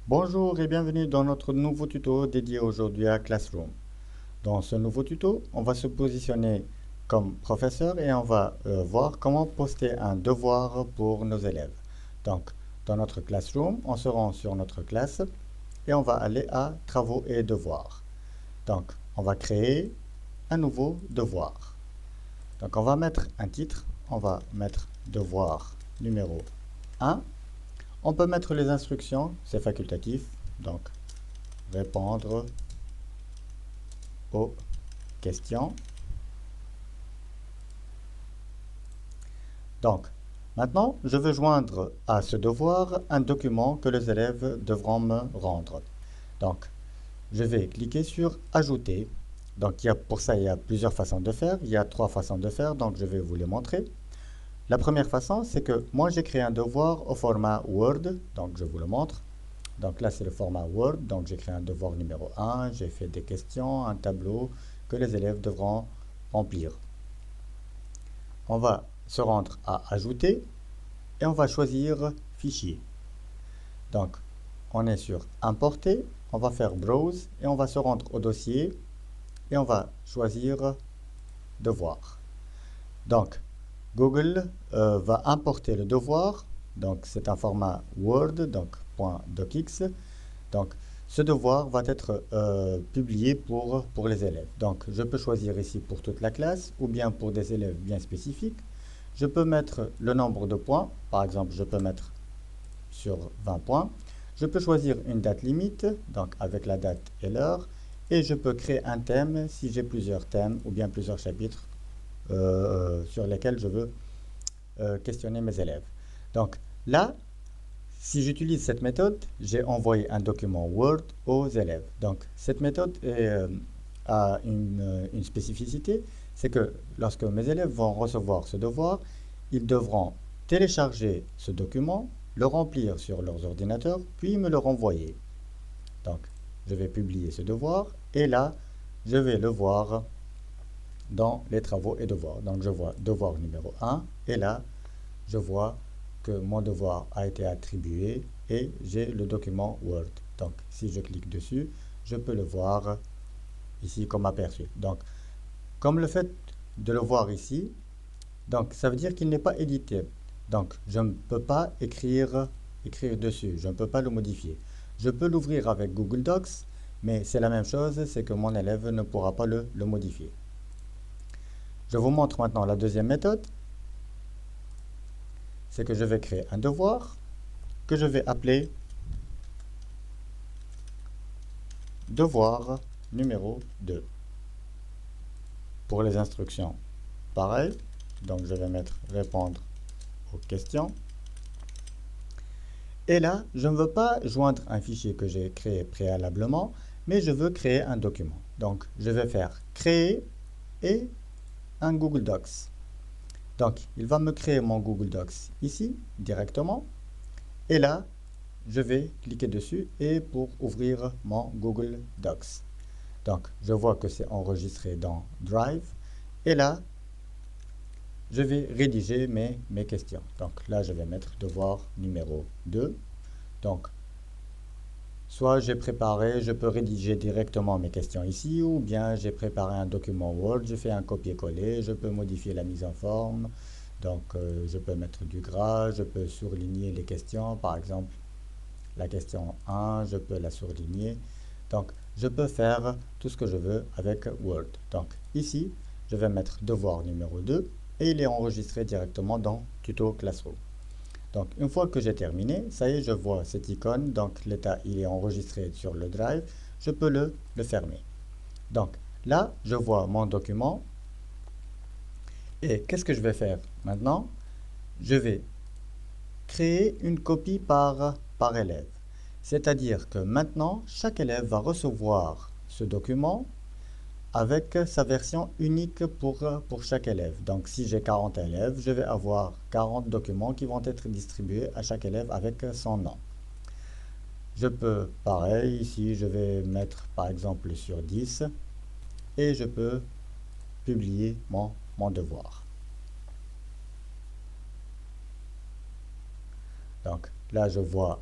Bonjour et bienvenue dans notre nouveau tuto dédié aujourd'hui à Classroom. Dans ce nouveau tuto, on va se positionner comme professeur et on va voir comment poster un devoir pour nos élèves. Donc, dans notre Classroom, on se rend sur notre classe et on va aller à Travaux et devoirs. Donc, on va créer un nouveau devoir. Donc, on va mettre un titre, on va mettre devoir numéro 1. On peut mettre les instructions, c'est facultatif, donc répondre aux questions. Donc, maintenant, je veux joindre à ce devoir un document que les élèves devront me rendre. Donc, je vais cliquer sur Ajouter. Donc, pour ça, il y a plusieurs façons de faire. Il y a 3 façons de faire, donc je vais vous les montrer. La première façon, c'est que moi, j'ai créé un devoir au format Word, donc je vous le montre. Donc là, c'est le format Word, donc j'ai créé un devoir numéro 1, j'ai fait des questions, un tableau que les élèves devront remplir. On va se rendre à Ajouter et on va choisir Fichier. Donc, on est sur Importer, on va faire Browse et on va se rendre au dossier et on va choisir Devoir. Donc, Google va importer le devoir, donc c'est un format Word, donc .docx. Donc, ce devoir va être publié pour les élèves. Donc, je peux choisir ici pour toute la classe ou bien pour des élèves bien spécifiques. Je peux mettre le nombre de points. Par exemple, je peux mettre sur 20 points. Je peux choisir une date limite, donc avec la date et l'heure. Et je peux créer un thème si j'ai plusieurs thèmes ou bien plusieurs chapitres sur lesquels je veux questionner mes élèves. Donc là, si j'utilise cette méthode, j'ai envoyé un document Word aux élèves. Donc cette méthode a une spécificité, c'est que lorsque mes élèves vont recevoir ce devoir, ils devront télécharger ce document, le remplir sur leurs ordinateurs, puis me le renvoyer. Donc je vais publier ce devoir et là, je vais le voir dans les travaux et devoirs. Donc je vois devoir numéro 1 et là, je vois que mon devoir a été attribué et j'ai le document Word. Donc, si je clique dessus, je peux le voir ici comme aperçu. Donc, comme le fait de le voir ici, donc ça veut dire qu'il n'est pas édité. Donc, je ne peux pas écrire dessus. Je ne peux pas le modifier. Je peux l'ouvrir avec Google Docs, mais c'est la même chose, c'est que mon élève ne pourra pas le modifier. Je vous montre maintenant la deuxième méthode. C'est que je vais créer un devoir que je vais appeler devoir numéro 2. Pour les instructions, pareil. Donc je vais mettre répondre aux questions. Et là, je ne veux pas joindre un fichier que j'ai créé préalablement, mais je veux créer un document. Donc je vais faire créer et un Google Docs. Donc il va me créer mon Google Docs ici directement. Et là, je vais cliquer dessus et pour ouvrir mon Google Docs. Donc, je vois que c'est enregistré dans Drive. Et là, je vais rédiger mes questions. Donc là, je vais mettre devoir numéro 2. Donc, soit j'ai préparé, je peux rédiger directement mes questions ici, ou bien j'ai préparé un document Word, je fais un copier-coller, je peux modifier la mise en forme. Donc, je peux mettre du gras, je peux surligner les questions, par exemple. La question 1, je peux la surligner. Donc, je peux faire tout ce que je veux avec Word. Donc, ici, je vais mettre devoir numéro 2 et il est enregistré directement dans Tuto Classroom. Donc, une fois que j'ai terminé, ça y est, je vois cette icône. Donc, l'état, il est enregistré sur le Drive. Je peux le fermer. Donc, là, je vois mon document. Et qu'est-ce que je vais faire maintenant? Je vais créer une copie par élève. C'est-à-dire que maintenant, chaque élève va recevoir ce document avec sa version unique pour chaque élève. Donc si j'ai 40 élèves, je vais avoir 40 documents qui vont être distribués à chaque élève avec son nom. Je peux, pareil, ici je vais mettre par exemple sur 10 et je peux publier mon devoir. Donc là je vois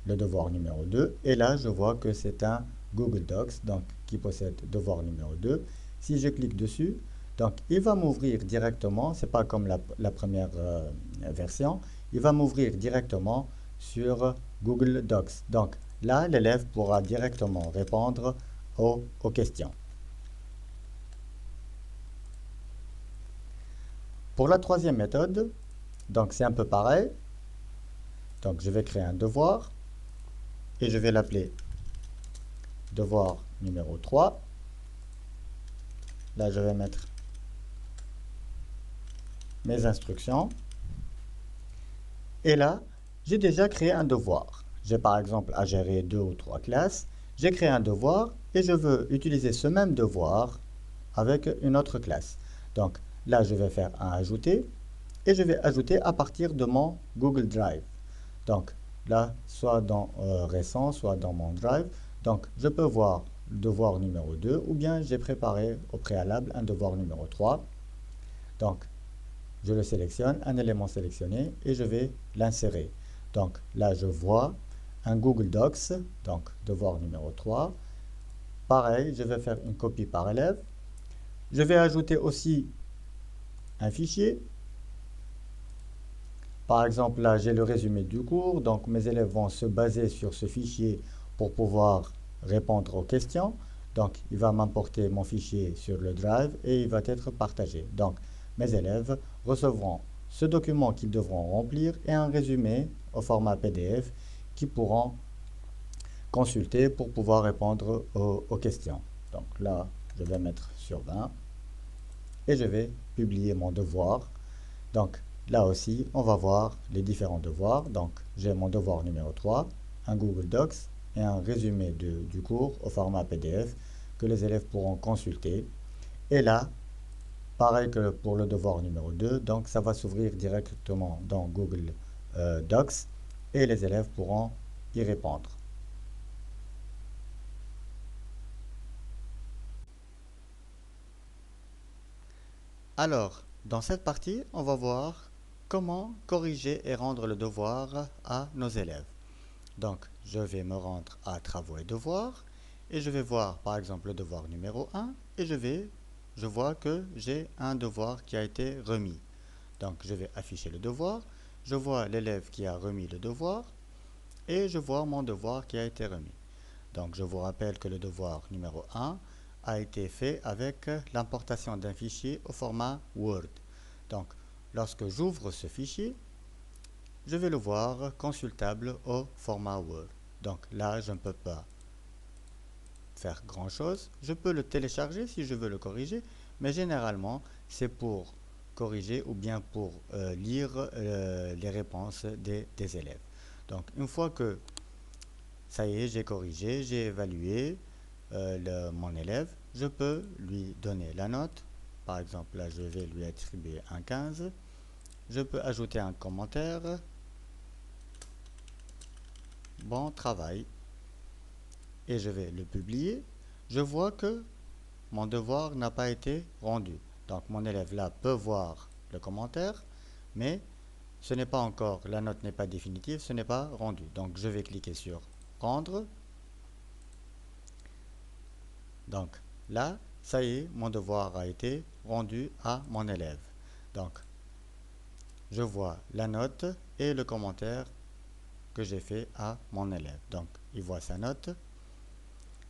le devoir numéro 2 et là je vois que c'est un Google Docs donc qui possède devoir numéro 2. Si je clique dessus, donc il va m'ouvrir directement, c'est pas comme la première version, il va m'ouvrir directement sur Google Docs. Donc là l'élève pourra directement répondre aux questions. Pour la troisième méthode, donc c'est un peu pareil. Donc je vais créer un devoir et je vais l'appeler devoir numéro 3. Là je vais mettre mes instructions. Et là, j'ai déjà créé un devoir. J'ai par exemple à gérer 2 ou 3 classes. J'ai créé un devoir et je veux utiliser ce même devoir avec une autre classe. Donc là, je vais faire un ajouter et je vais ajouter à partir de mon Google Drive. Donc là, soit dans récent, soit dans mon Drive. Donc je peux voir le devoir numéro 2 ou bien j'ai préparé au préalable un devoir numéro 3. Donc je le sélectionne, un élément sélectionné et je vais l'insérer. Donc là, je vois un Google Docs, donc devoir numéro 3. Pareil, je vais faire une copie par élève. Je vais ajouter aussi un fichier. Par exemple, là, j'ai le résumé du cours. Donc mes élèves vont se baser sur ce fichier pour pouvoir répondre aux questions. Donc il va m'importer mon fichier sur le Drive et il va être partagé. Donc mes élèves recevront ce document qu'ils devront remplir et un résumé au format PDF qu'ils pourront consulter pour pouvoir répondre aux questions. Donc là, je vais mettre sur 20 et je vais publier mon devoir. Donc là aussi, on va voir les différents devoirs. Donc j'ai mon devoir numéro 3, un Google Docs et un résumé du cours au format PDF que les élèves pourront consulter. Et là, pareil que pour le devoir numéro 2, donc ça va s'ouvrir directement dans Google Docs et les élèves pourront y répondre. Alors, dans cette partie, on va voir comment corriger et rendre le devoir à nos élèves. Donc, je vais me rendre à travaux et devoirs et je vais voir par exemple le devoir numéro 1 et je vois que j'ai un devoir qui a été remis. Donc, je vais afficher le devoir, je vois l'élève qui a remis le devoir et je vois mon devoir qui a été remis. Donc, je vous rappelle que le devoir numéro 1 a été fait avec l'importation d'un fichier au format Word. Donc, lorsque j'ouvre ce fichier, je vais le voir consultable au format Word. Donc là, je ne peux pas faire grand chose. Je peux le télécharger si je veux le corriger, mais généralement, c'est pour corriger ou bien pour lire les réponses des élèves. Donc, une fois que ça y est, j'ai corrigé, j'ai évalué mon élève, je peux lui donner la note. Par exemple, là, je vais lui attribuer un 15. Je peux ajouter un commentaire. Bon travail. Et je vais le publier. Je vois que mon devoir n'a pas été rendu. Donc mon élève là peut voir le commentaire, mais ce n'est pas encore, la note n'est pas définitive, ce n'est pas rendu. Donc je vais cliquer sur rendre. Donc là, ça y est, mon devoir a été rendu à mon élève. Donc je vois la note et le commentaire que j'ai fait à mon élève. Donc il voit sa note.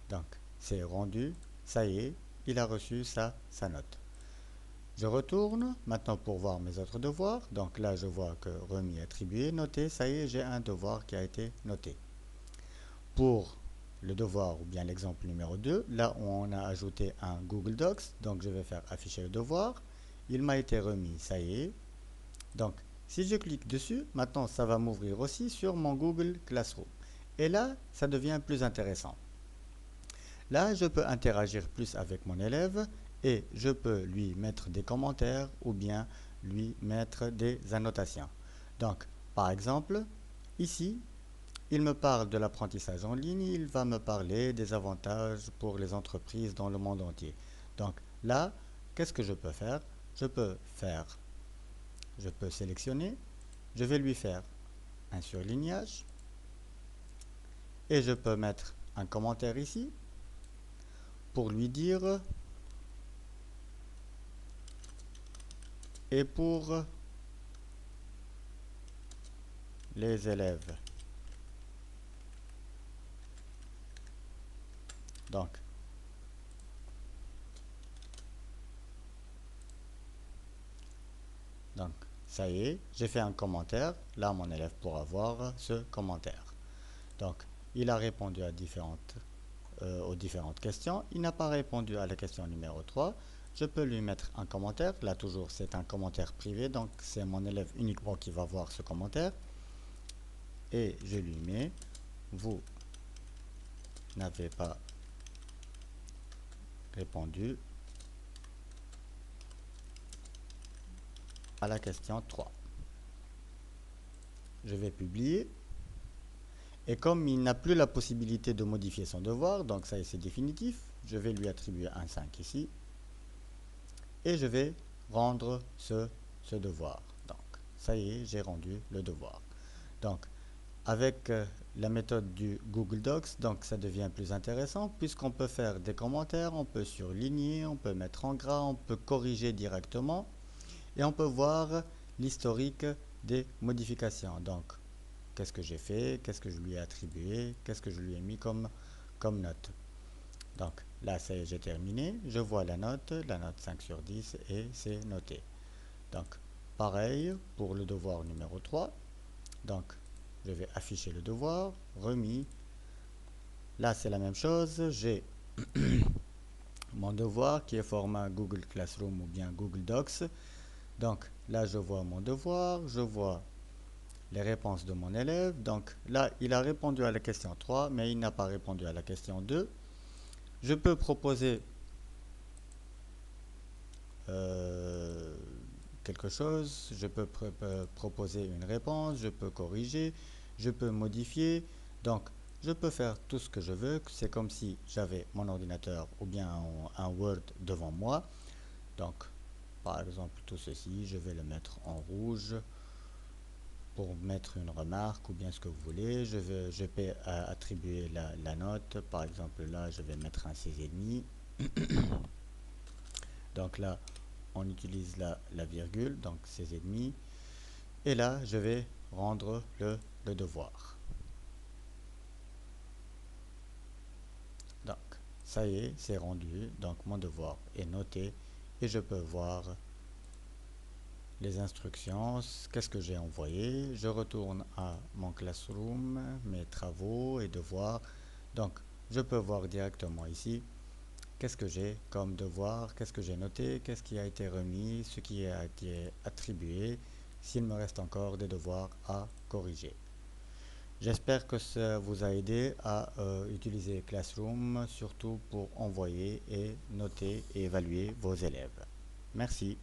Donc c'est rendu, ça y est, il a reçu sa note. Je retourne maintenant pour voir mes autres devoirs. Donc là, je vois que remis, attribué, noté, ça y est, j'ai un devoir qui a été noté. Pour le devoir ou bien l'exemple numéro 2, là on a ajouté un Google Docs. Donc je vais faire afficher le devoir. Il m'a été remis, ça y est. Donc si je clique dessus, maintenant ça va m'ouvrir aussi sur mon Google Classroom. Et là, ça devient plus intéressant. Là, je peux interagir plus avec mon élève et je peux lui mettre des commentaires ou bien lui mettre des annotations. Donc, par exemple, ici, il me parle de l'apprentissage en ligne, il va me parler des avantages pour les entreprises dans le monde entier. Donc là, qu'est-ce que je peux faire? Je peux sélectionner, je vais lui faire un surlignage et je peux mettre un commentaire ici pour lui dire et pour les élèves. Donc, donc ça y est, j'ai fait un commentaire. Là, mon élève pourra voir ce commentaire. Donc, il a répondu à aux différentes questions. Il n'a pas répondu à la question numéro 3. Je peux lui mettre un commentaire. Là, toujours, c'est un commentaire privé. Donc, c'est mon élève uniquement qui va voir ce commentaire. Et je lui mets, vous n'avez pas répondu à la question 3. Je vais publier. Et comme il n'a plus la possibilité de modifier son devoir, donc ça c'est définitif, je vais lui attribuer un 5 ici. Et je vais rendre ce devoir. Donc, ça y est, j'ai rendu le devoir. Donc, avec la méthode du Google Docs, donc ça devient plus intéressant puisqu'on peut faire des commentaires, on peut surligner, on peut mettre en gras, on peut corriger directement et on peut voir l'historique des modifications. Donc, qu'est-ce que j'ai fait, qu'est-ce que je lui ai attribué, qu'est-ce que je lui ai mis comme note. Donc là, j'ai terminé. Je vois la note 5 sur 10 et c'est noté. Donc pareil pour le devoir numéro 3. Donc je vais afficher le devoir, remis. Là, c'est la même chose. J'ai mon devoir qui est format Google Classroom ou bien Google Docs. Donc là, je vois mon devoir, je vois les réponses de mon élève. Donc là, il a répondu à la question 3, mais il n'a pas répondu à la question 2. Je peux proposer quelque chose, je peux proposer une réponse, je peux corriger, je peux modifier. Donc, je peux faire tout ce que je veux. C'est comme si j'avais mon ordinateur ou bien un Word devant moi. Donc, par exemple, tout ceci, je vais le mettre en rouge pour mettre une remarque ou bien ce que vous voulez. Je peux attribuer la note. Par exemple, là, je vais mettre un 6,5. Donc là, on utilise la virgule, donc 16,5. Et là, je vais rendre le devoir. Donc, ça y est, c'est rendu. Donc, mon devoir est noté. Et je peux voir les instructions, qu'est-ce que j'ai envoyé. Je retourne à mon classroom, mes travaux et devoirs. Donc, je peux voir directement ici qu'est-ce que j'ai comme devoir, qu'est-ce que j'ai noté, qu'est-ce qui a été remis, ce qui a été attribué, s'il me reste encore des devoirs à corriger. J'espère que ça vous a aidé à utiliser Classroom, surtout pour envoyer et noter et évaluer vos élèves. Merci.